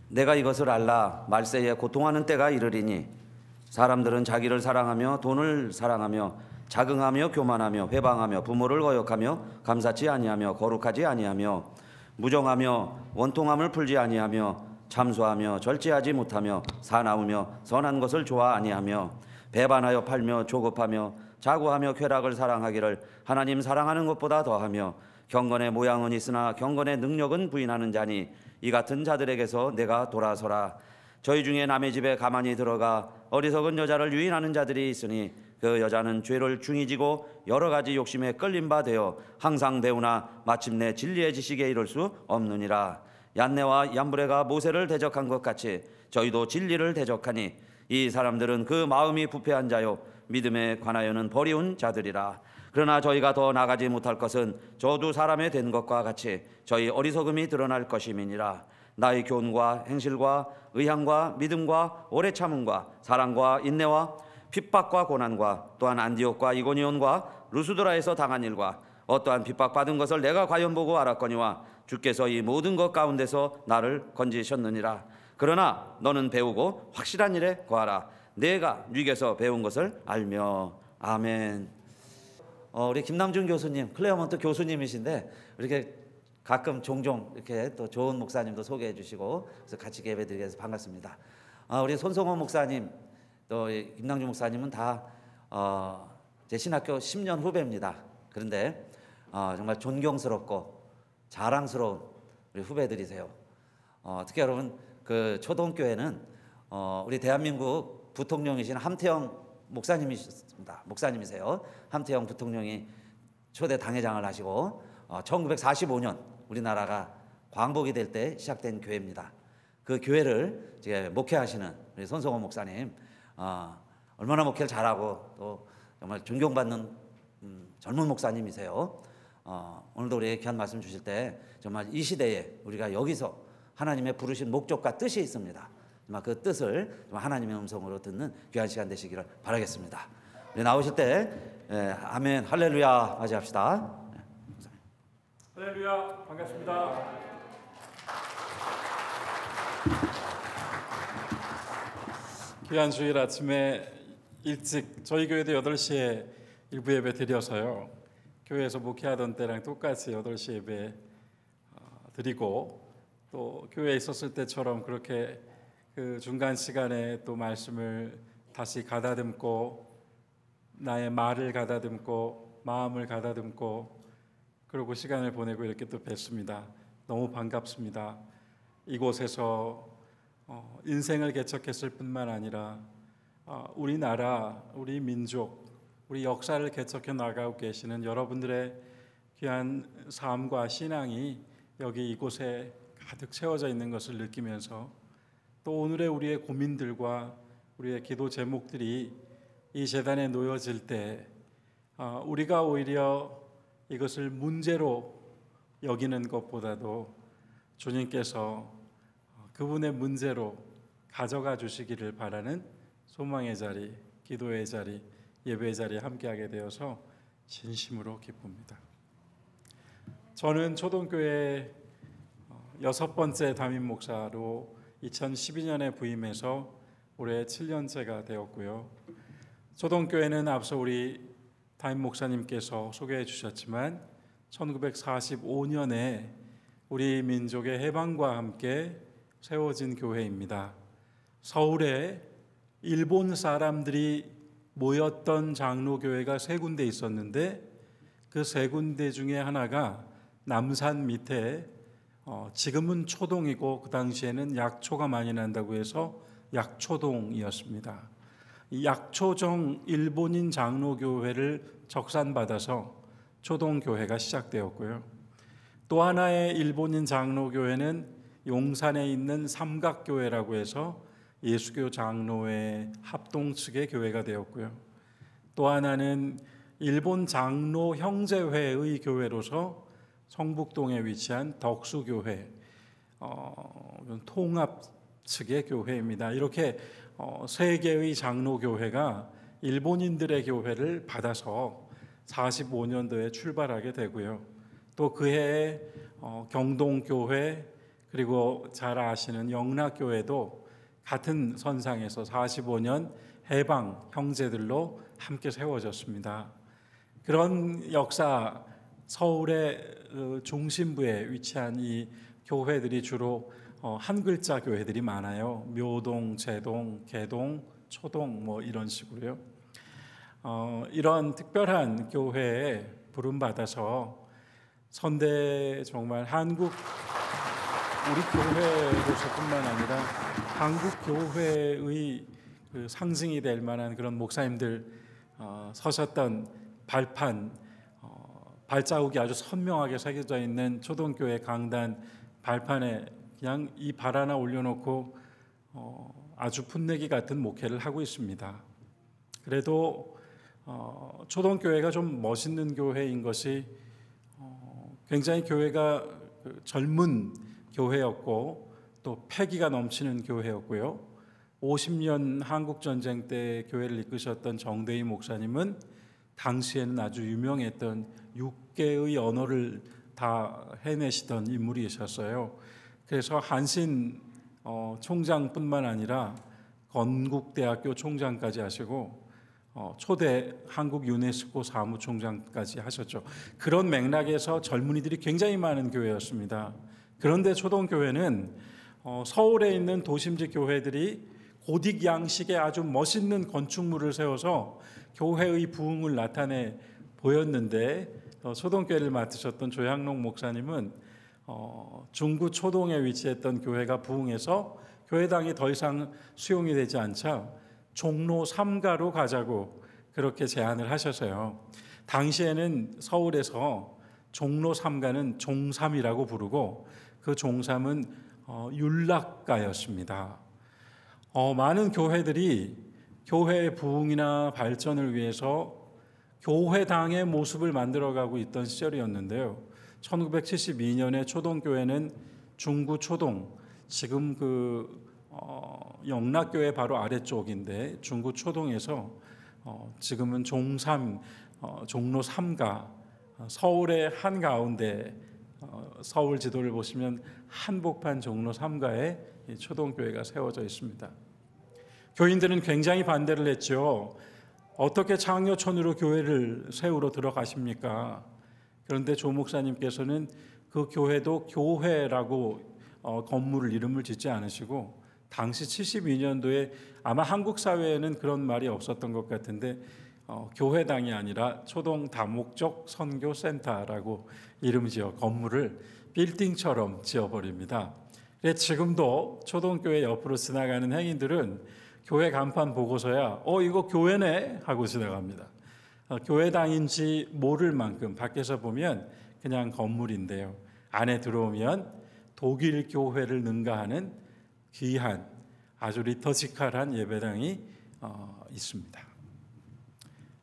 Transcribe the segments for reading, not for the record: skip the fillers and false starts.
내가 이것을 알라. 말세에 고통하는 때가 이르리니 사람들은 자기를 사랑하며 돈을 사랑하며 자긍하며 교만하며 회방하며 부모를 거역하며 감사치 아니하며 거룩하지 아니하며 무정하며 원통함을 풀지 아니하며 참소하며 절제하지 못하며 사나우며 선한 것을 좋아 아니하며 배반하여 팔며 조급하며 자고하며 쾌락을 사랑하기를 하나님 사랑하는 것보다 더하며 경건의 모양은 있으나 경건의 능력은 부인하는 자니 이 같은 자들에게서 내가 돌아서라. 저희 중에 남의 집에 가만히 들어가 어리석은 여자를 유인하는 자들이 있으니 그 여자는 죄를 중히 지고 여러 가지 욕심에 끌린 바 되어 항상 배우나 마침내 진리의 지식에 이를 수 없느니라. 얀네와 얀브레가 모세를 대적한 것 같이 저희도 진리를 대적하니 이 사람들은 그 마음이 부패한 자요 믿음에 관하여는 버리운 자들이라. 그러나 저희가 더 나가지 못할 것은 저도 사람의 된 것과 같이 저희 어리석음이 드러날 것임이니라. 나의 교훈과 행실과 의향과 믿음과 오래 참음과 사랑과 인내와 핍박과 고난과 또한 안디옥과 이고니온과 루스드라에서 당한 일과 어떠한 핍박받은 것을 내가 과연 보고 알았거니와 주께서 이 모든 것 가운데서 나를 건지셨느니라. 그러나 너는 배우고 확실한 일에 거하라. 내가 네게서 배운 것을 알며. 아멘. 우리 김남준 교수님, 클레어먼트 교수님이신데 이렇게 가끔 종종 이렇게 또 좋은 목사님도 소개해 주시고 그래서 같이 예배드리게 해서 반갑습니다. 우리 손성호 목사님, 또 김남준 목사님은 다 제 신학교 10년 후배입니다. 그런데 정말 존경스럽고 자랑스러운 우리 후배들이세요. 특히 여러분 그 초동교회는 우리 대한민국 부통령이신 함태영 목사님이셨습니다. 목사님이세요. 함태영 부통령이 초대 당회장을 하시고 1945년 우리나라가 광복이 될 때 시작된 교회입니다. 그 교회를 이제 목회하시는 우리 손성호 목사님, 얼마나 목회를 잘하고 또 정말 존경받는 젊은 목사님이세요. 오늘도 우리 귀한 말씀 주실 때 정말 이 시대에 우리가 여기서 하나님의 부르신 목적과 뜻이 있습니다. 정말 그 뜻을 하나님의 음성으로 듣는 귀한 시간 되시기를 바라겠습니다. 우리 나오실 때 아멘 할렐루야 맞이합시다. 할렐루야 반갑습니다. 귀한 주일 아침에 일찍 저희 교회도 8시에 일부 예배 드려서요. 교회에서 목회하던 때랑 똑같이 8시 예배 드리고 또 교회에 있었을 때처럼 그렇게 그 중간 시간에 또 말씀을 다시 가다듬고 나의 말을 가다듬고 마음을 가다듬고 그러고 시간을 보내고 이렇게 또 뵙습니다. 너무 반갑습니다. 이곳에서 인생을 개척했을 뿐만 아니라 우리나라, 우리 민족, 우리 역사를 개척해 나가고 계시는 여러분들의 귀한 삶과 신앙이 여기 이곳에 가득 채워져 있는 것을 느끼면서 또 오늘의 우리의 고민들과 우리의 기도 제목들이 이 제단에 놓여질 때 우리가 오히려 이것을 문제로 여기는 것보다도 주님께서 그분의 문제로 가져가 주시기를 바라는 소망의 자리, 기도의 자리, 예배의 자리에 함께하게 되어서 진심으로 기쁩니다. 저는 초동교회 6번째 담임 목사로 2012년에 부임해서 올해 7년째가 되었고요. 초동교회는 앞서 우리 담임 목사님께서 소개해 주셨지만 1945년에 우리 민족의 해방과 함께 세워진 교회입니다. 서울에 일본 사람들이 모였던 장로교회가 3군데 있었는데 그 3군데 중에 하나가 남산 밑에 지금은 초동이고 그 당시에는 약초가 많이 난다고 해서 약초동이었습니다. 이 약초정 일본인 장로교회를 적산받아서 초동교회가 시작되었고요. 또 하나의 일본인 장로교회는 용산에 있는 삼각교회라고 해서 예수교 장로회 합동 측의 교회가 되었고요. 또 하나는 일본 장로 형제회의 교회로서 성북동에 위치한 덕수교회 통합 측의 교회입니다. 이렇게 3개의 장로교회가 일본인들의 교회를 받아서 45년도에 출발하게 되고요. 또 그해에 경동교회, 그리고 잘 아시는 영락교회도 같은 선상에서 45년 해방 형제들로 함께 세워졌습니다. 그런 역사, 서울의 중심부에 위치한 이 교회들이 주로 한 글자 교회들이 많아요. 묘동, 제동, 개동, 초동 뭐 이런 식으로요. 이런 특별한 교회에 부름받아서 선대 정말 한국 우리 교회로서뿐만 아니라 한국 교회의 그 상징이 될 만한 그런 목사님들 서셨던 발판, 발자국이 아주 선명하게 새겨져 있는 초동교회 강단 발판에 그냥 이 발 하나 올려놓고 아주 풋내기 같은 목회를 하고 있습니다. 그래도 초동교회가 좀 멋있는 교회인 것이 굉장히 교회가 젊은 교회였고 또 패기가 넘치는 교회였고요. 50년 한국전쟁 때 교회를 이끄셨던 정대희 목사님은 당시에는 아주 유명했던 6개의 언어를 다 해내시던 인물이셨어요. 그래서 한신 총장뿐만 아니라 건국대학교 총장까지 하시고 초대 한국 유네스코 사무총장까지 하셨죠. 그런 맥락에서 젊은이들이 굉장히 많은 교회였습니다. 그런데 초동교회는 서울에 있는 도심지 교회들이 고딕 양식의 아주 멋있는 건축물을 세워서 교회의 부흥을 나타내 보였는데 초동교회를 맡으셨던 조양록 목사님은 중구 초동에 위치했던 교회가 부흥해서 교회당이 더 이상 수용이 되지 않자 종로 3가로 가자고 그렇게 제안을 하셔서요. 당시에는 서울에서 종로 3가는 종3이라고 부르고 그 종3은 율락가였습니다. 많은 교회들이 교회의 부흥이나 발전을 위해서 교회당의 모습을 만들어가고 있던 시절이었는데요. 1972년에 초동교회는 중구 초동, 지금 영락교회 바로 아래쪽인데 중구 초동에서 지금은 종3, 종로 3가 서울의 한가운데 서울 지도를 보시면 한복판 종로 3가에 초동교회가 세워져 있습니다. 교인들은 굉장히 반대를 했죠. 어떻게 창녀촌으로 교회를 세우러 들어가십니까? 그런데 조 목사님께서는 그 교회도 교회라고 건물을 이름을 짓지 않으시고 당시 72년도에 아마 한국 사회에는 그런 말이 없었던 것 같은데 교회당이 아니라 초동 다목적 선교센터라고 이름 지어 건물을 빌딩처럼 지어버립니다. 지금도 초동교회 옆으로 지나가는 행인들은 교회 간판 보고서야 이거 교회네 하고 지나갑니다. 교회당인지 모를 만큼 밖에서 보면 그냥 건물인데요. 안에 들어오면 독일 교회를 능가하는 귀한 아주 리터지컬한 예배당이 있습니다.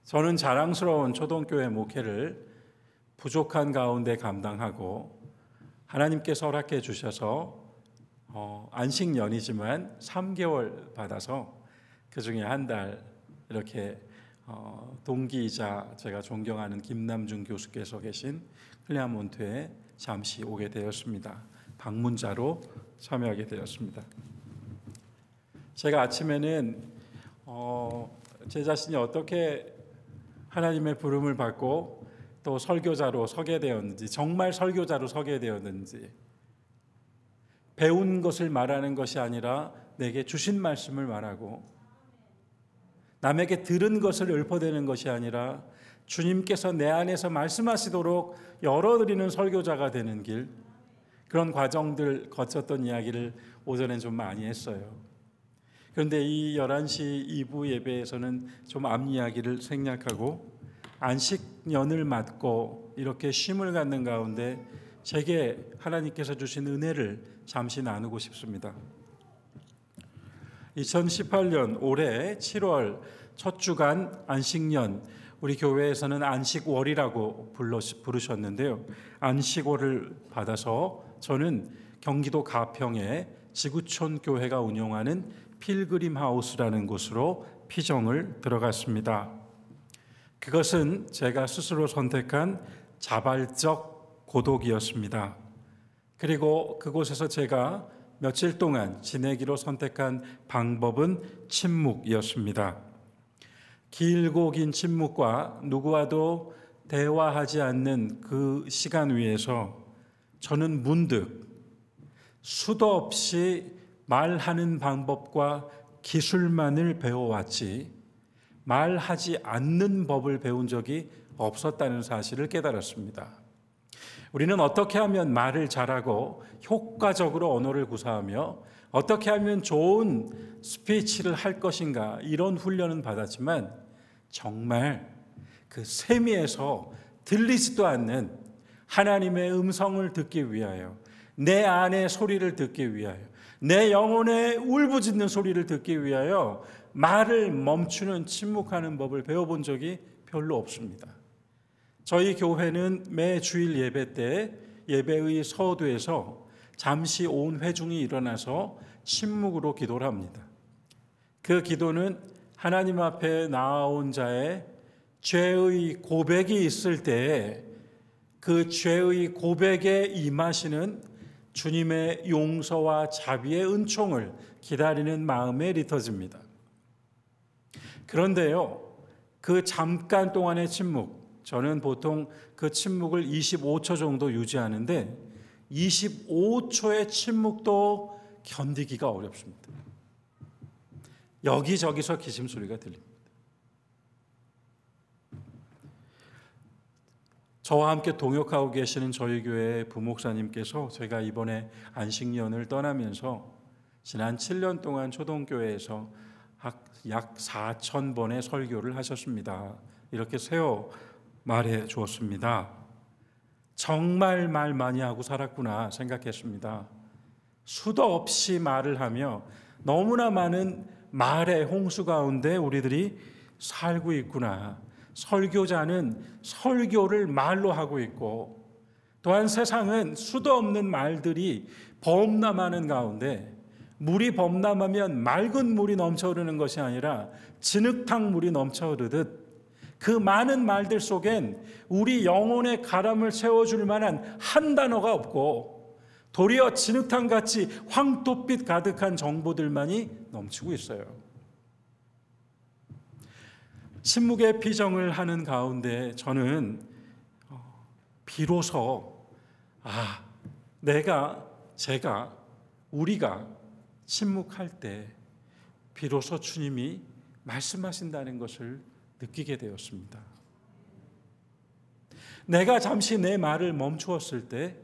저는 자랑스러운 초동교회 목회를 부족한 가운데 감당하고 하나님께서 허락해 주셔서 안식년이지만 3개월 받아서 그중에 한 달 이렇게 동기이자 제가 존경하는 김남중 교수께서 계신 클레아몬트에 잠시 오게 되었습니다. 방문자로 참여하게 되었습니다. 제가 아침에는 제 자신이 어떻게 하나님의 부름을 받고 또 설교자로 서게 되었는지, 정말 설교자로 서게 되었는지, 배운 것을 말하는 것이 아니라 내게 주신 말씀을 말하고 남에게 들은 것을 읊어대는 것이 아니라 주님께서 내 안에서 말씀하시도록 열어드리는 설교자가 되는 길, 그런 과정들 거쳤던 이야기를 오전에 좀 많이 했어요. 그런데 이 11시 2부 예배에서는 좀 앞 이야기를 생략하고 안식년을 맞고 이렇게 쉼을 갖는 가운데 제게 하나님께서 주신 은혜를 잠시 나누고 싶습니다. 2018년 올해 7월 첫 주간 안식년, 우리 교회에서는 안식월이라고 부르셨는데요. 안식월을 받아서 저는 경기도 가평에 지구촌 교회가 운영하는 필그림 하우스라는 곳으로 피정을 들어갔습니다. 그것은 제가 스스로 선택한 자발적 고독이었습니다. 그리고 그곳에서 제가 며칠 동안 지내기로 선택한 방법은 침묵이었습니다. 길고 긴 침묵과 누구와도 대화하지 않는 그 시간 위에서 저는 문득 수도 없이 말하는 방법과 기술만을 배워왔지 말하지 않는 법을 배운 적이 없었다는 사실을 깨달았습니다. 우리는 어떻게 하면 말을 잘하고 효과적으로 언어를 구사하며 어떻게 하면 좋은 스피치를 할 것인가 이런 훈련은 받았지만 정말 그 세미에서 들리지도 않는 하나님의 음성을 듣기 위하여 내 안의 소리를 듣기 위하여 내 영혼의 울부짖는 소리를 듣기 위하여 말을 멈추는 침묵하는 법을 배워본 적이 별로 없습니다. 저희 교회는 매 주일 예배 때 예배의 서두에서 잠시 온 회중이 일어나서 침묵으로 기도를 합니다. 그 기도는 하나님 앞에 나아온 자의 죄의 고백이 있을 때 그 죄의 고백에 임하시는 주님의 용서와 자비의 은총을 기다리는 마음의 리터지입니다. 그런데요, 그 잠깐 동안의 침묵, 저는 보통 그 침묵을 25초 정도 유지하는데 25초의 침묵도 견디기가 어렵습니다. 여기저기서 기침소리가 들립니다. 저와 함께 동역하고 계시는 저희 교회 부목사님께서 제가 이번에 안식년을 떠나면서 지난 7년 동안 초동교회에서 약 4,000번의 설교를 하셨습니다. 이렇게 세워 말해 주었습니다. 정말 말 많이 하고 살았구나 생각했습니다. 수도 없이 말을 하며 너무나 많은 말의 홍수 가운데 우리들이 살고 있구나. 설교자는 설교를 말로 하고 있고 또한 세상은 수도 없는 말들이 범람하는 가운데 물이 범람하면 맑은 물이 넘쳐흐르는 것이 아니라 진흙탕 물이 넘쳐흐르듯 그 많은 말들 속엔 우리 영혼의 가람을 채워줄 만한 한 단어가 없고 도리어 진흙탕같이 황토빛 가득한 정보들만이 넘치고 있어요. 침묵의 피정을 하는 가운데 저는 비로소 제가 우리가 침묵할 때 비로소 주님이 말씀하신다는 것을 느끼게 되었습니다. 내가 잠시 내 말을 멈추었을 때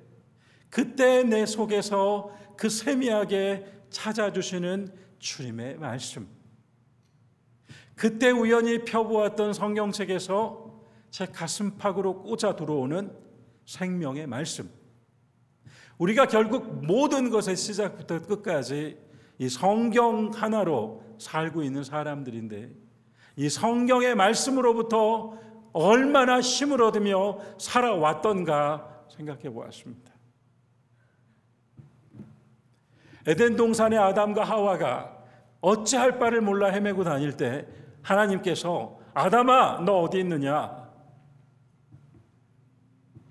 그때 내 속에서 그 세미하게 찾아주시는 주님의 말씀, 그때 우연히 펴보았던 성경책에서 제 가슴팍으로 꽂아 들어오는 생명의 말씀, 우리가 결국 모든 것의 시작부터 끝까지 이 성경 하나로 살고 있는 사람들인데 이 성경의 말씀으로부터 얼마나 힘을 얻으며 살아왔던가 생각해 보았습니다. 에덴 동산의 아담과 하와가 어찌할 바를 몰라 헤매고 다닐 때 하나님께서 아담아 너 어디 있느냐?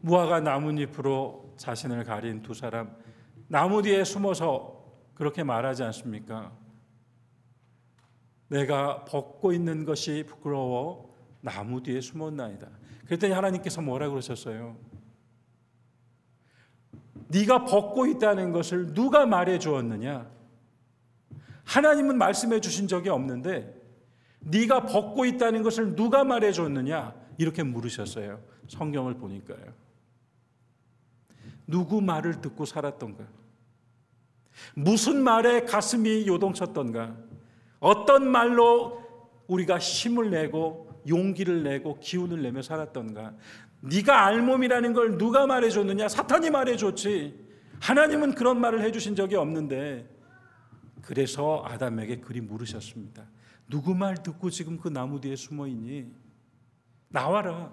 무화과 나뭇잎으로 자신을 가린 두 사람 나무 뒤에 숨어서 그렇게 말하지 않습니까? 내가 벗고 있는 것이 부끄러워 나무 뒤에 숨었나이다. 그랬더니 하나님께서 뭐라고 그러셨어요? 네가 벗고 있다는 것을 누가 말해 주었느냐? 하나님은 말씀해 주신 적이 없는데 네가 벗고 있다는 것을 누가 말해 줬느냐? 이렇게 물으셨어요. 성경을 보니까요. 누구 말을 듣고 살았던가? 무슨 말에 가슴이 요동쳤던가? 어떤 말로 우리가 힘을 내고 용기를 내고 기운을 내며 살았던가? 네가 알몸이라는 걸 누가 말해줬느냐? 사탄이 말해줬지. 하나님은 그런 말을 해주신 적이 없는데 그래서 아담에게 그리 물으셨습니다. 누구 말 듣고 지금 그 나무 뒤에 숨어있니? 나와라.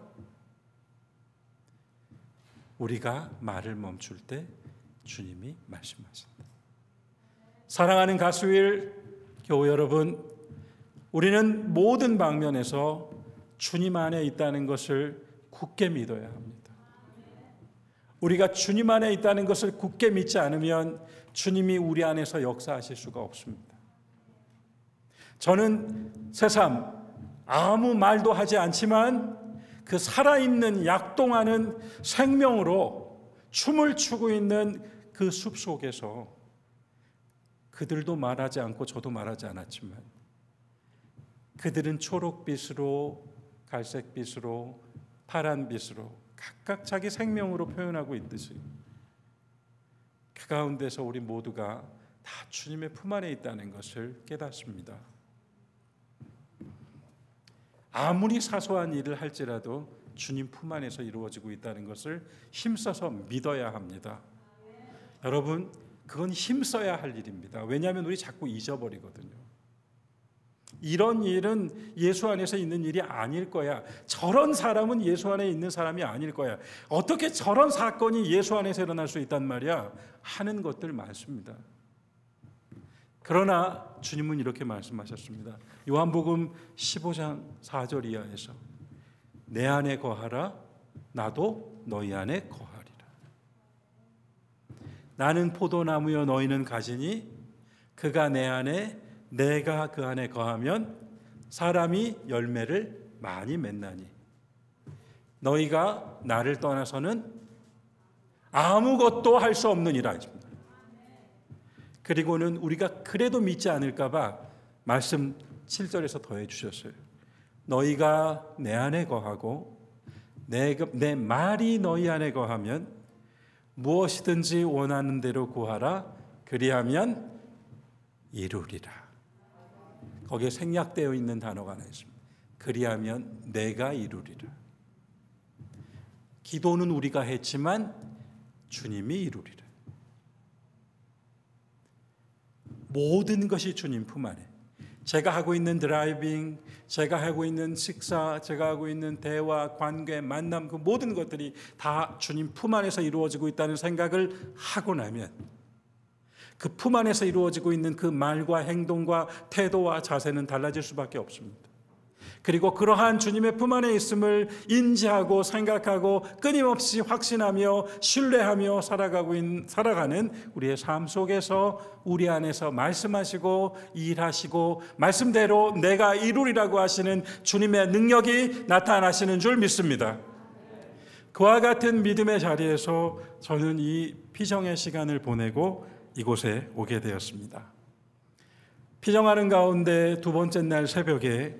우리가 말을 멈출 때 주님이 말씀하신다. 사랑하는 가수일 교회 여러분, 우리는 모든 방면에서 주님 안에 있다는 것을 굳게 믿어야 합니다. 우리가 주님 안에 있다는 것을 굳게 믿지 않으면 주님이 우리 안에서 역사하실 수가 없습니다. 저는 새삼 아무 말도 하지 않지만 그 살아있는 약동하는 생명으로 춤을 추고 있는 그 숲 속에서 그들도 말하지 않고 저도 말하지 않았지만 그들은 초록빛으로 갈색빛으로 파란빛으로 각각 자기 생명으로 표현하고 있듯이 그 가운데서 우리 모두가 다 주님의 품 안에 있다는 것을 깨닫습니다. 아무리 사소한 일을 할지라도 주님 품 안에서 이루어지고 있다는 것을 힘써서 믿어야 합니다. 여러분, 그건 힘써야 할 일입니다. 왜냐하면 우리 자꾸 잊어버리거든요. 이런 일은 예수 안에서 있는 일이 아닐 거야. 저런 사람은 예수 안에 있는 사람이 아닐 거야. 어떻게 저런 사건이 예수 안에서 일어날 수 있단 말이야? 하는 것들 많습니다. 그러나 주님은 이렇게 말씀하셨습니다. 요한복음 15장 4절 이하에서 내 안에 거하라 나도 너희 안에 거하리라. 나는 포도나무여 너희는 가지니 그가 내 안에 내가 그 안에 거하면 사람이 열매를 많이 맺나니 너희가 나를 떠나서는 아무것도 할 수 없느니라. 그리고는 우리가 그래도 믿지 않을까 봐 말씀 7절에서 더해 주셨어요. 너희가 내 안에 거하고 내 말이 너희 안에 거하면 무엇이든지 원하는 대로 구하라. 그리하면 이루리라. 거기에 생략되어 있는 단어가 하나 있습니다. 그리하면 내가 이루리라. 기도는 우리가 했지만 주님이 이루리라. 모든 것이 주님 품 안에. 제가 하고 있는 드라이빙, 제가 하고 있는 식사, 제가 하고 있는 대화, 관계, 만남, 그 모든 것들이 다 주님 품 안에서 이루어지고 있다는 생각을 하고 나면 그 품 안에서 이루어지고 있는 그 말과 행동과 태도와 자세는 달라질 수밖에 없습니다. 그리고 그러한 주님의 품 안에 있음을 인지하고 생각하고 끊임없이 확신하며 신뢰하며 살아가는 우리의 삶 속에서 우리 안에서 말씀하시고 일하시고 말씀대로 내가 이루리라고 하시는 주님의 능력이 나타나시는 줄 믿습니다. 그와 같은 믿음의 자리에서 저는 이 피정의 시간을 보내고 이곳에 오게 되었습니다. 피정하는 가운데 두 번째 날 새벽에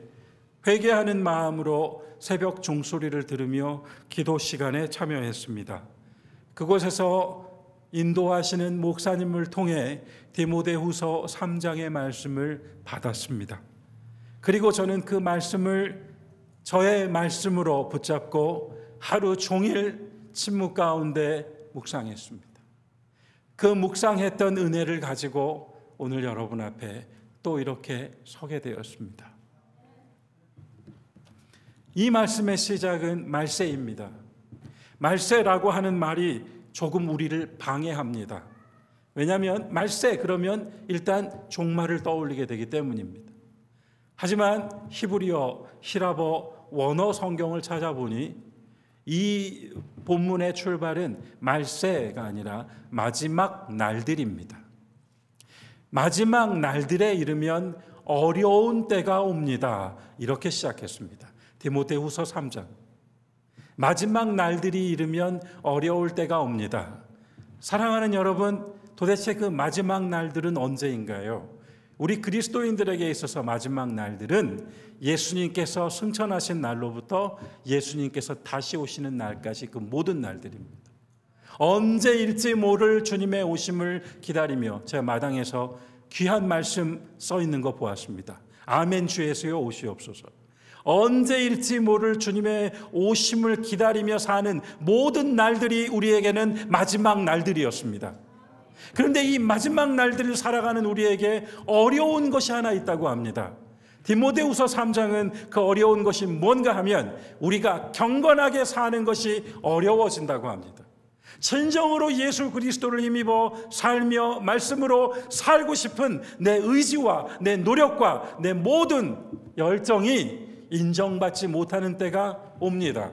회개하는 마음으로 새벽 종소리를 들으며 기도 시간에 참여했습니다. 그곳에서 인도하시는 목사님을 통해 디모데후서 3장의 말씀을 받았습니다. 그리고 저는 그 말씀을 저의 말씀으로 붙잡고 하루 종일 침묵 가운데 묵상했습니다. 그 묵상했던 은혜를 가지고 오늘 여러분 앞에 또 이렇게 서게 되었습니다. 이 말씀의 시작은 말세입니다. 말세라고 하는 말이 조금 우리를 방해합니다. 왜냐하면 말세 그러면 일단 종말을 떠올리게 되기 때문입니다. 하지만 히브리어, 히라버, 원어 성경을 찾아보니 이 본문의 출발은 말세가 아니라 마지막 날들입니다. 마지막 날들에 이르면 어려운 때가 옵니다. 이렇게 시작했습니다. 디모데후서 3장. 마지막 날들이 이르면 어려울 때가 옵니다. 사랑하는 여러분, 도대체 그 마지막 날들은 언제인가요? 우리 그리스도인들에게 있어서 마지막 날들은 예수님께서 승천하신 날로부터 예수님께서 다시 오시는 날까지 그 모든 날들입니다. 언제일지 모를 주님의 오심을 기다리며 제가 마당에서 귀한 말씀 써 있는 거 보았습니다. 아멘 주 예수여 오시옵소서. 언제일지 모를 주님의 오심을 기다리며 사는 모든 날들이 우리에게는 마지막 날들이었습니다. 그런데 이 마지막 날들을 살아가는 우리에게 어려운 것이 하나 있다고 합니다. 디모데후서 3장은 그 어려운 것이 뭔가 하면 우리가 경건하게 사는 것이 어려워진다고 합니다. 진정으로 예수 그리스도를 힘입어 살며 말씀으로 살고 싶은 내 의지와 내 노력과 내 모든 열정이 인정받지 못하는 때가 옵니다.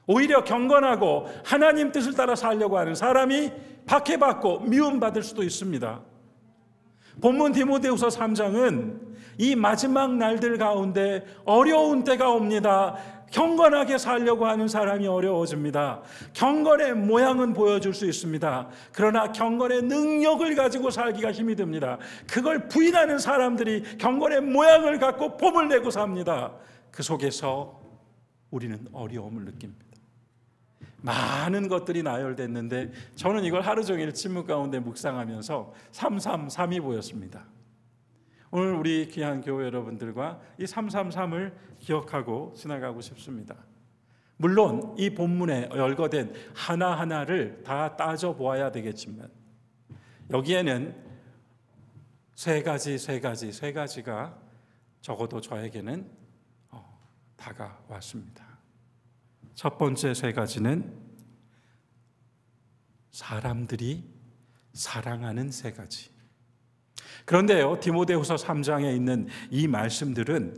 오히려 경건하고 하나님 뜻을 따라 살려고 하는 사람이 박해받고 미움받을 수도 있습니다. 본문 디모데후서 3장은 이 마지막 날들 가운데 어려운 때가 옵니다. 경건하게 살려고 하는 사람이 어려워집니다. 경건의 모양은 보여줄 수 있습니다. 그러나 경건의 능력을 가지고 살기가 힘이 듭니다. 그걸 부인하는 사람들이 경건의 모양을 갖고 폼을 내고 삽니다. 그 속에서 우리는 어려움을 느낍니다. 많은 것들이 나열됐는데 저는 이걸 하루 종일 침묵 가운데 묵상하면서 333이 보였습니다. 오늘 우리 귀한 교회 여러분들과 이 333을 기억하고 지나가고 싶습니다. 물론 이 본문에 열거된 하나하나를 다 따져보아야 되겠지만 여기에는 세 가지가 적어도 저에게는 다가왔습니다. 첫 번째 세 가지는 사람들이 사랑하는 세 가지. 그런데요, 디모데후서 3장에 있는 이 말씀들은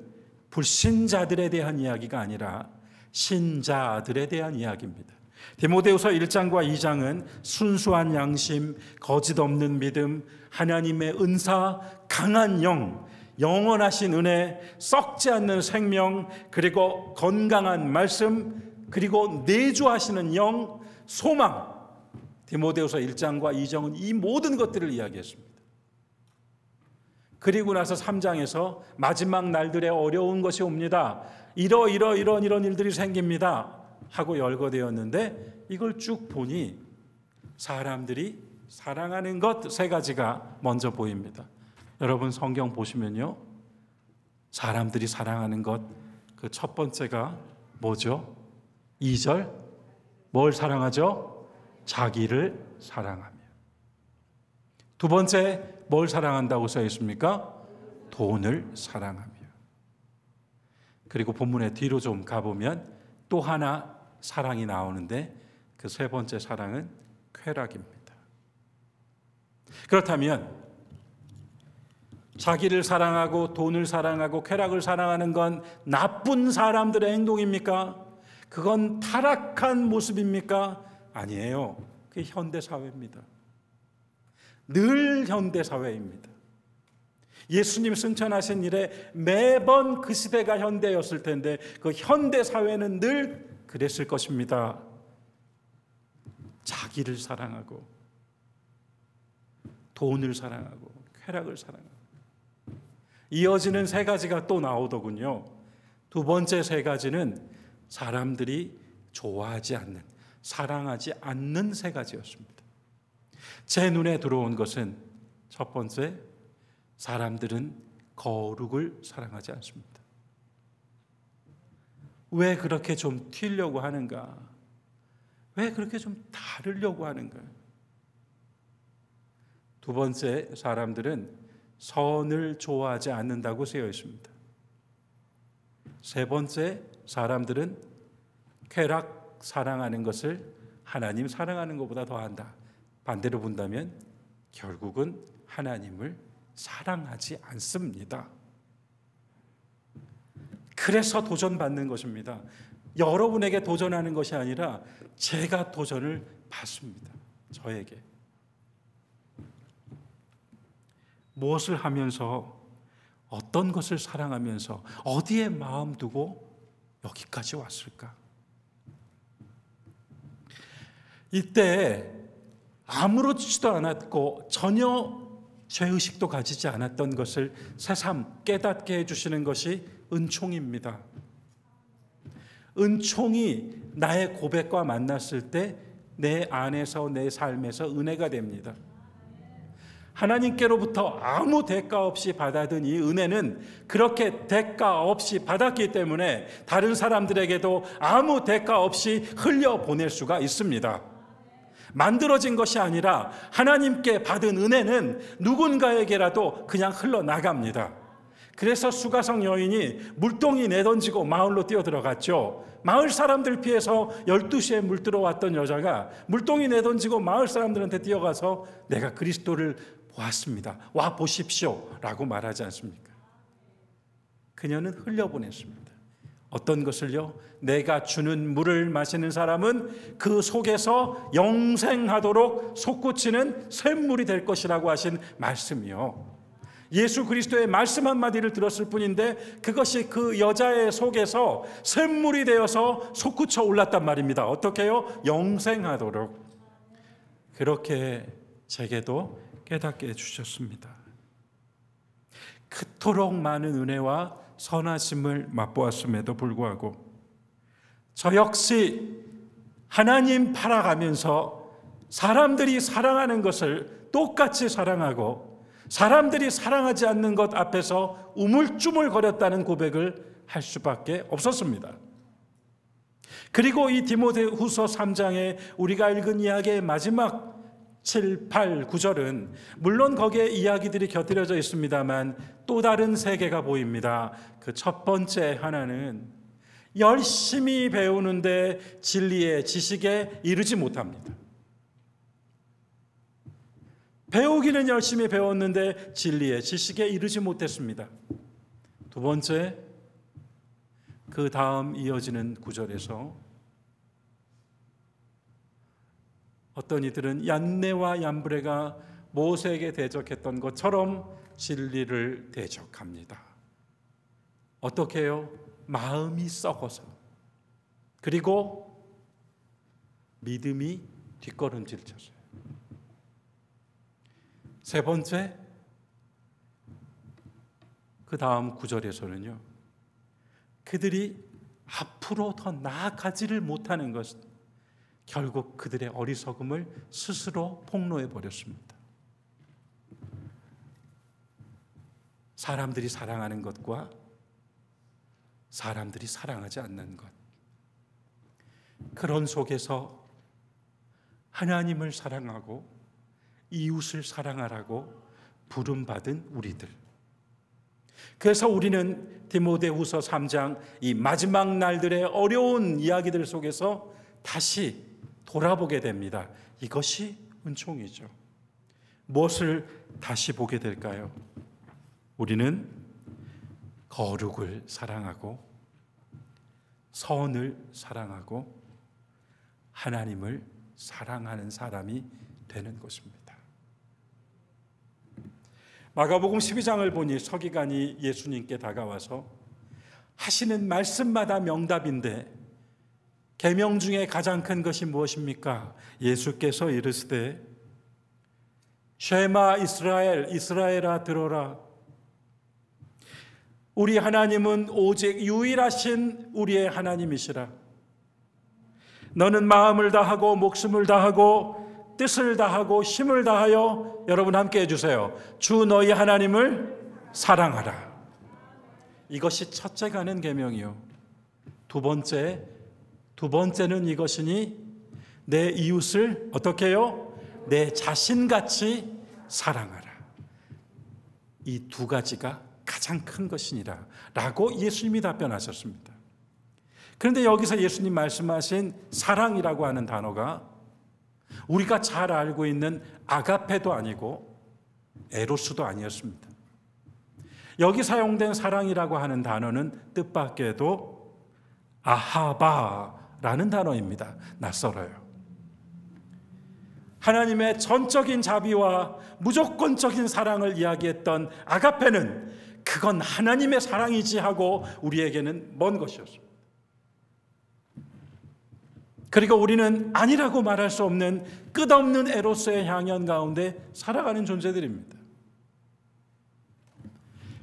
불신자들에 대한 이야기가 아니라 신자들에 대한 이야기입니다. 디모데후서 1장과 2장은 순수한 양심, 거짓 없는 믿음, 하나님의 은사, 강한 영, 영원하신 은혜, 썩지 않는 생명, 그리고 건강한 말씀, 그리고 내주하시는 영, 소망. 디모데후서 1장과 2장은 이 모든 것들을 이야기했습니다. 그리고 나서 3장에서 마지막 날들에 어려운 것이 옵니다. 이런 일들이 생깁니다 하고 열거되었는데 이걸 쭉 보니 사람들이 사랑하는 것 세 가지가 먼저 보입니다. 여러분 성경 보시면요, 사람들이 사랑하는 것 그 첫 번째가 뭐죠? 2절 뭘 사랑하죠? 자기를 사랑하며. 두 번째 뭘 사랑한다고 써 있습니까? 돈을 사랑하며. 그리고 본문의 뒤로 좀 가보면 또 하나 사랑이 나오는데 그 세 번째 사랑은 쾌락입니다. 그렇다면 자기를 사랑하고 돈을 사랑하고 쾌락을 사랑하는 건 나쁜 사람들의 행동입니까? 그건 타락한 모습입니까? 아니에요. 그게 현대사회입니다. 늘 현대사회입니다. 예수님 승천하신 이래 매번 그 시대가 현대였을 텐데 그 현대사회는 늘 그랬을 것입니다. 자기를 사랑하고 돈을 사랑하고 쾌락을 사랑하고. 이어지는 세 가지가 또 나오더군요. 두 번째 세 가지는 사람들이 좋아하지 않는, 사랑하지 않는 세 가지였습니다. 제 눈에 들어온 것은 첫 번째, 사람들은 거룩을 사랑하지 않습니다. 왜 그렇게 좀 튀려고 하는가? 왜 그렇게 좀 다르려고 하는가? 두 번째, 사람들은 선을 좋아하지 않는다고 쓰여 있습니다. 세 번째, 사람들은 쾌락 사랑하는 것을 하나님 사랑하는 것보다 더한다. 반대로 본다면 결국은 하나님을 사랑하지 않습니다. 그래서 도전받는 것입니다. 여러분에게 도전하는 것이 아니라 제가 도전을 받습니다. 저에게. 무엇을 하면서, 어떤 것을 사랑하면서, 어디에 마음 두고 여기까지 왔을까? 이때 아무렇지도 않았고 전혀 죄의식도 가지지 않았던 것을 새삼 깨닫게 해주시는 것이 은총입니다. 은총이 나의 고백과 만났을 때 내 안에서, 내 삶에서 은혜가 됩니다. 하나님께로부터 아무 대가 없이 받아든 이 은혜는 그렇게 대가 없이 받았기 때문에 다른 사람들에게도 아무 대가 없이 흘려보낼 수가 있습니다. 만들어진 것이 아니라 하나님께 받은 은혜는 누군가에게라도 그냥 흘러나갑니다. 그래서 수가성 여인이 물동이 내던지고 마을로 뛰어들어갔죠. 마을 사람들 피해서 12시에 물 들어왔던 여자가 물동이 내던지고 마을 사람들한테 뛰어가서 내가 그리스도를 보았습니다. 와 보십시오 라고 말하지 않습니까? 그녀는 흘려보냈습니다. 어떤 것을요? 내가 주는 물을 마시는 사람은 그 속에서 영생하도록 솟구치는 샘물이 될 것이라고 하신 말씀이요. 예수 그리스도의 말씀 한마디를 들었을 뿐인데 그것이 그 여자의 속에서 샘물이 되어서 솟구쳐 올랐단 말입니다. 어떻게 해요? 영생하도록. 그렇게 제게도 깨닫게 해주셨습니다. 그토록 많은 은혜와 선하심을 맛보았음에도 불구하고 저 역시 하나님 팔아가면서 사람들이 사랑하는 것을 똑같이 사랑하고 사람들이 사랑하지 않는 것 앞에서 우물쭈물거렸다는 고백을 할 수밖에 없었습니다. 그리고 이 디모데후서 3장에 우리가 읽은 이야기의 마지막 7, 8, 9절은 물론 거기에 이야기들이 곁들여져 있습니다만 또 다른 세계가 보입니다. 그 첫 번째 하나는 열심히 배우는데 진리의 지식에 이르지 못합니다. 배우기는 열심히 배웠는데 진리의 지식에 이르지 못했습니다. 두 번째, 그 다음 이어지는 구절에서 어떤 이들은 얀네와 얀브레가 모세에게 대적했던 것처럼 진리를 대적합니다. 어떻게 해요? 마음이 썩어서. 그리고 믿음이 뒷걸음질 쳤어요. 세 번째, 그 다음 구절에서는요, 그들이 앞으로 더 나아가지를 못하는 것은 결국 그들의 어리석음을 스스로 폭로해 버렸습니다. 사람들이 사랑하는 것과 사람들이 사랑하지 않는 것, 그런 속에서 하나님을 사랑하고 이웃을 사랑하라고 부름받은 우리들. 그래서 우리는 디모데후서 3장 이 마지막 날들의 어려운 이야기들 속에서 다시 돌아보게 됩니다. 이것이 은총이죠. 무엇을 다시 보게 될까요? 우리는 거룩을 사랑하고 선을 사랑하고 하나님을 사랑하는 사람이 되는 것입니다. 마가복음 12장을 보니 서기관이 예수님께 다가와서 하시는 말씀마다 명답인데 계명 중에 가장 큰 것이 무엇입니까? 예수께서 이르시되 쉐마 이스라엘, 이스라엘아 들어라. 우리 하나님은 오직 유일하신 우리의 하나님이시라. 너는 마음을 다하고 목숨을 다하고 뜻을 다하고 힘을 다하여, 여러분 함께 해주세요, 주 너희 하나님을 사랑하라. 이것이 첫째가는 계명이요. 두 번째는 이것이니 내 이웃을 어떻게 해요? 내 자신같이 사랑하라. 이 두 가지가 가장 큰 것이니라 라고 예수님이 답변하셨습니다. 그런데 여기서 예수님 말씀하신 사랑이라고 하는 단어가 우리가 잘 알고 있는 아가페도 아니고 에로스도 아니었습니다. 여기 사용된 사랑이라고 하는 단어는 뜻밖에도 아하바라는 단어입니다. 낯설어요. 하나님의 전적인 자비와 무조건적인 사랑을 이야기했던 아가페는 그건 하나님의 사랑이지 하고 우리에게는 먼 것이었습니다. 그리고 우리는 아니라고 말할 수 없는 끝없는 에로스의 향연 가운데 살아가는 존재들입니다.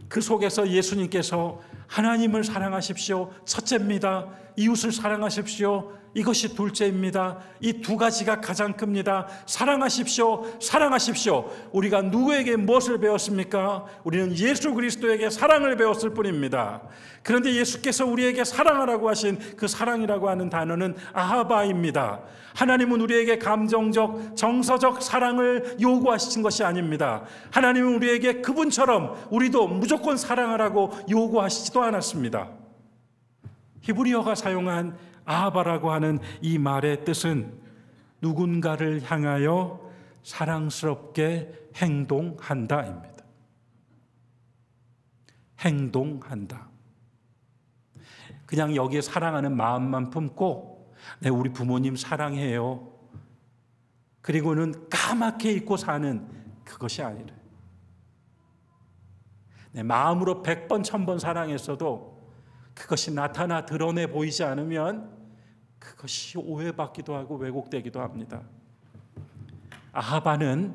그 속에서 예수님께서 하나님을 사랑하십시오, 첫째입니다. 이웃을 사랑하십시오, 이것이 둘째입니다. 이 두 가지가 가장 큽니다. 사랑하십시오, 사랑하십시오. 우리가 누구에게 무엇을 배웠습니까? 우리는 예수 그리스도에게 사랑을 배웠을 뿐입니다. 그런데 예수께서 우리에게 사랑하라고 하신 그 사랑이라고 하는 단어는 아하바입니다. 하나님은 우리에게 감정적, 정서적 사랑을 요구하신 것이 아닙니다. 하나님은 우리에게 그분처럼 우리도 무조건 사랑하라고 요구하시지도 않았습니다. 히브리어가 사용한 아하바라고 하는 이 말의 뜻은 누군가를 향하여 사랑스럽게 행동한다입니다. 행동한다. 그냥 여기에 사랑하는 마음만 품고 네, 우리 부모님 사랑해요. 그리고는 까맣게 잊고 사는 그것이 아니라 내 마음으로 100번 1000번 사랑했어도 그것이 나타나 드러내 보이지 않으면 그것이 오해받기도 하고 왜곡되기도 합니다. 아하바는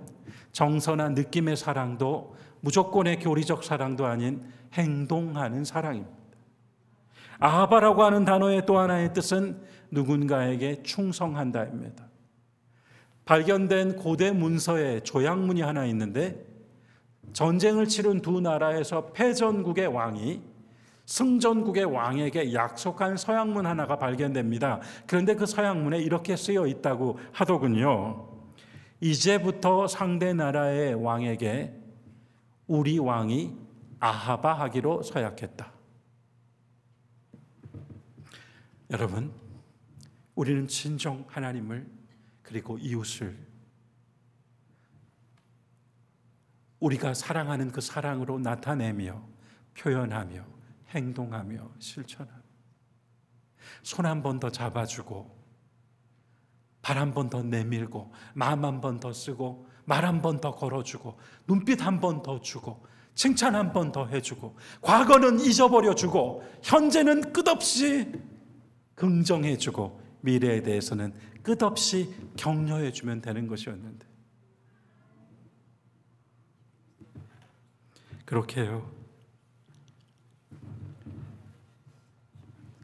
정서나 느낌의 사랑도 무조건의 교리적 사랑도 아닌 행동하는 사랑입니다. 아하바라고 하는 단어의 또 하나의 뜻은 누군가에게 충성한다입니다. 발견된 고대 문서에 조약문이 하나 있는데 전쟁을 치른 두 나라에서 패전국의 왕이 승전국의 왕에게 약속한 서약문 하나가 발견됩니다. 그런데 그 서약문에 이렇게 쓰여 있다고 하더군요. 이제부터 상대 나라의 왕에게 우리 왕이 아하바 하기로 서약했다. 여러분, 우리는 진정 하나님을 그리고 이웃을 우리가 사랑하는 그 사랑으로 나타내며 표현하며 행동하며 실천하며 손 한 번 더 잡아주고 발 한 번 더 내밀고 마음 한 번 더 쓰고 말 한 번 더 걸어주고 눈빛 한 번 더 주고 칭찬 한 번 더 해주고 과거는 잊어버려주고 현재는 끝없이 긍정해주고 미래에 대해서는 끝없이 격려해주면 되는 것이었는데 그렇게 해요.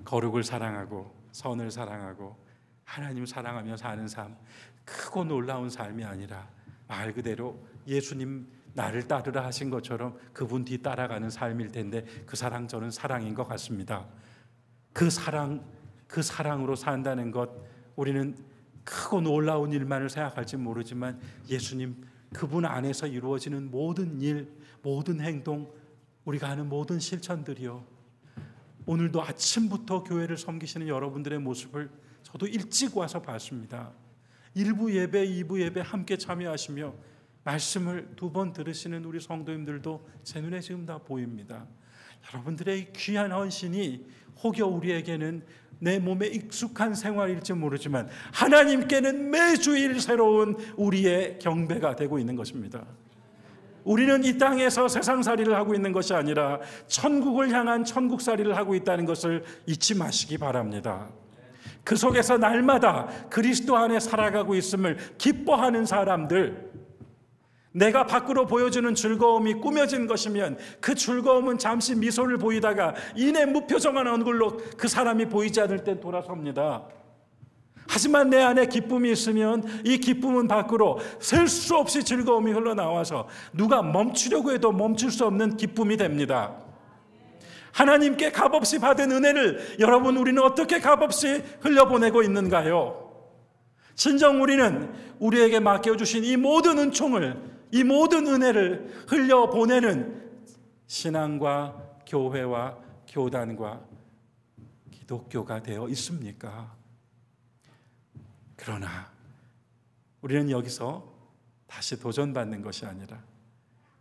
거룩을 사랑하고 선을 사랑하고 하나님 사랑하며 사는 삶, 크고 놀라운 삶이 아니라 말 그대로 예수님 나를 따르라 하신 것처럼 그분 뒤 따라가는 삶일 텐데 그 사랑 저는 사랑인 것 같습니다. 그 사랑으로 산다는 것 우리는 크고 놀라운 일만을 생각할지 모르지만 예수님 그분 안에서 이루어지는 모든 일, 모든 행동, 우리가 하는 모든 실천들이요. 오늘도 아침부터 교회를 섬기시는 여러분들의 모습을 저도 일찍 와서 봤습니다. 1부 예배, 2부 예배 함께 참여하시며 말씀을 2번 들으시는 우리 성도님들도 제 눈에 지금 다 보입니다. 여러분들의 귀한 헌신이 혹여 우리에게는 내 몸에 익숙한 생활일지 모르지만 하나님께는 매주일 새로운 우리의 경배가 되고 있는 것입니다. 우리는 이 땅에서 세상살이를 하고 있는 것이 아니라 천국을 향한 천국살이를 하고 있다는 것을 잊지 마시기 바랍니다. 그 속에서 날마다 그리스도 안에 살아가고 있음을 기뻐하는 사람들, 내가 밖으로 보여주는 즐거움이 꾸며진 것이면 그 즐거움은 잠시 미소를 보이다가 이내 무표정한 얼굴로 그 사람이 보이지 않을 땐 돌아섭니다. 하지만 내 안에 기쁨이 있으면 이 기쁨은 밖으로 셀 수 없이 즐거움이 흘러나와서 누가 멈추려고 해도 멈출 수 없는 기쁨이 됩니다. 하나님께 값없이 받은 은혜를 여러분 우리는 어떻게 값없이 흘려보내고 있는가요? 진정 우리는 우리에게 맡겨주신 이 모든 은총을, 이 모든 은혜를 흘려보내는 신앙과 교회와 교단과 기독교가 되어 있습니까? 그러나 우리는 여기서 다시 도전받는 것이 아니라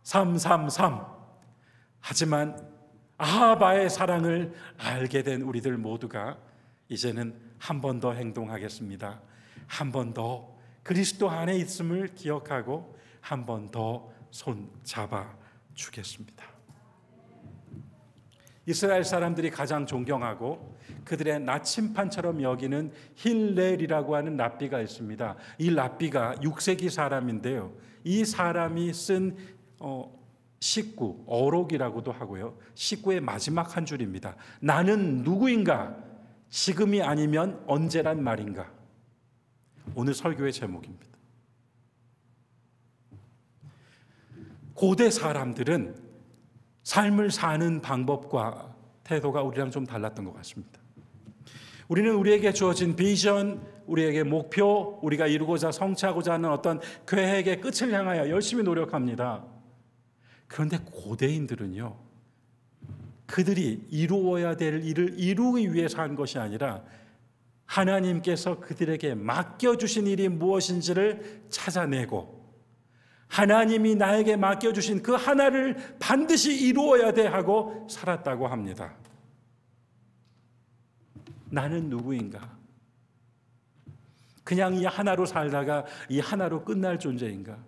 333 하지만 아하바의 사랑을 알게 된 우리들 모두가 이제는 한 번 더 행동하겠습니다. 한 번 더 그리스도 안에 있음을 기억하고 한 번 더 손 잡아 주겠습니다. 이스라엘 사람들이 가장 존경하고 그들의 나침판처럼 여기는 힐렐이라고 하는 랍비가 있습니다. 이 랍비가 6세기 사람인데요. 이 사람이 쓴 식구, 어록이라고도 하고요. 식구의 마지막 한 줄입니다. 나는 누구인가? 지금이 아니면 언제란 말인가? 오늘 설교의 제목입니다. 고대 사람들은 삶을 사는 방법과 태도가 우리랑 좀 달랐던 것 같습니다. 우리는 우리에게 주어진 비전, 우리에게 목표, 우리가 이루고자 성취하고자 하는 어떤 계획의 끝을 향하여 열심히 노력합니다. 그런데 고대인들은요, 그들이 이루어야 될 일을 이루기 위해서 한 것이 아니라 하나님께서 그들에게 맡겨주신 일이 무엇인지를 찾아내고 하나님이 나에게 맡겨주신 그 하나를 반드시 이루어야 돼 하고 살았다고 합니다. 나는 누구인가? 그냥 이 하나로 살다가 이 하나로 끝날 존재인가?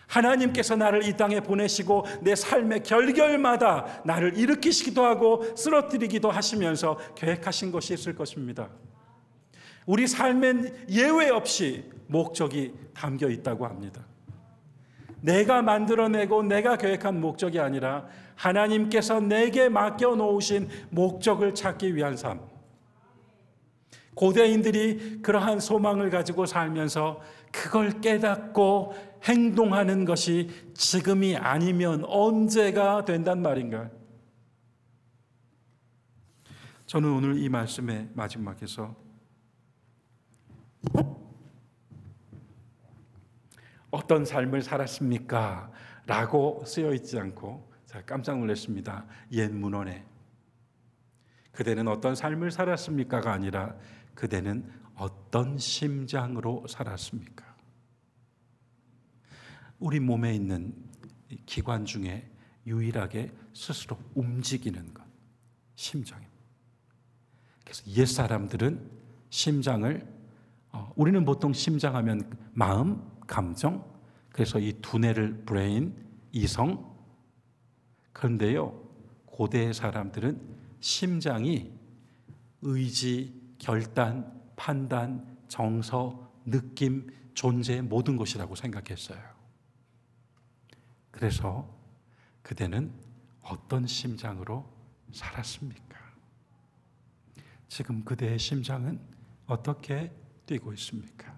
하나님께서 나를 이 땅에 보내시고 내 삶의 결결마다 나를 일으키시기도 하고 쓰러뜨리기도 하시면서 계획하신 것이 있을 것입니다. 우리 삶엔 예외 없이 목적이 담겨 있다고 합니다. 내가 만들어내고 내가 계획한 목적이 아니라 하나님께서 내게 맡겨놓으신 목적을 찾기 위한 삶. 고대인들이 그러한 소망을 가지고 살면서 그걸 깨닫고 행동하는 것이 지금이 아니면 언제가 된단 말인가? 저는 오늘 이 말씀의 마지막에서 어떤 삶을 살았습니까? 라고 쓰여 있지 않고 제가 깜짝 놀랐습니다. 옛 문헌에 그대는 어떤 삶을 살았습니까가 아니라 그대는 어떤 심장으로 살았습니까? 우리 몸에 있는 기관 중에 유일하게 스스로 움직이는 것, 심장입니다. 그래서 옛 사람들은 심장을 우리는 보통 심장하면 마음, 감정, 그래서 이 두뇌를 브레인, 이성. 그런데요, 고대 사람들은 심장이 의지, 결단, 판단, 정서, 느낌, 존재의 모든 것이라고 생각했어요. 그래서 그대는 어떤 심장으로 살았습니까? 지금 그대의 심장은 어떻게 뛰고 있습니까?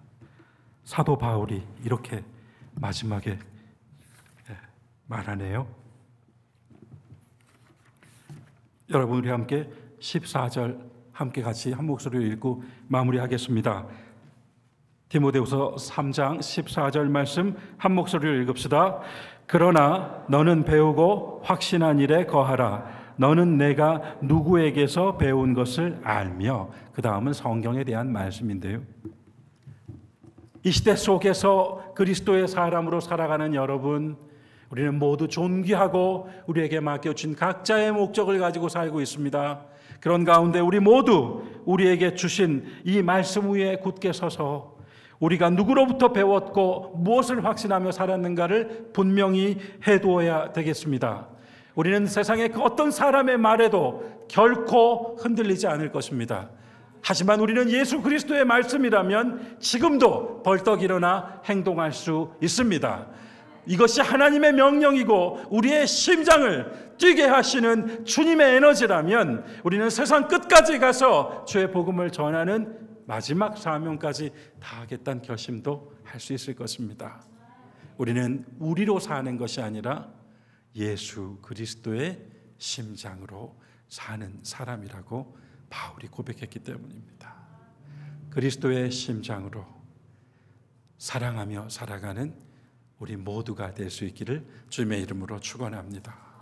사도 바울이 이렇게 마지막에 말하네요. 여러분, 우리 함께 14절 함께 같이 한 목소리로 읽고 마무리하겠습니다. 디모데후서 3장 14절 말씀 한 목소리로 읽읍시다. 그러나 너는 배우고 확신한 일에 거하라. 너는 내가 누구에게서 배운 것을 알며. 그 다음은 성경에 대한 말씀인데요. 이 시대 속에서 그리스도의 사람으로 살아가는 여러분, 우리는 모두 존귀하고 우리에게 맡겨진 각자의 목적을 가지고 살고 있습니다. 그런 가운데 우리 모두 우리에게 주신 이 말씀 위에 굳게 서서 우리가 누구로부터 배웠고 무엇을 확신하며 살았는가를 분명히 해두어야 되겠습니다. 우리는 세상의 그 어떤 사람의 말에도 결코 흔들리지 않을 것입니다. 하지만 우리는 예수 그리스도의 말씀이라면 지금도 벌떡 일어나 행동할 수 있습니다. 이것이 하나님의 명령이고 우리의 심장을 뛰게 하시는 주님의 에너지라면 우리는 세상 끝까지 가서 주의 복음을 전하는 마지막 사명까지 다하겠다는 결심도 할 수 있을 것입니다. 우리는 우리로 사는 것이 아니라 예수 그리스도의 심장으로 사는 사람이라고 바울이 고백했기 때문입니다. 그리스도의 심장으로 사랑하며 살아가는 우리 모두가 될 수 있기를 주님의 이름으로 축원합니다.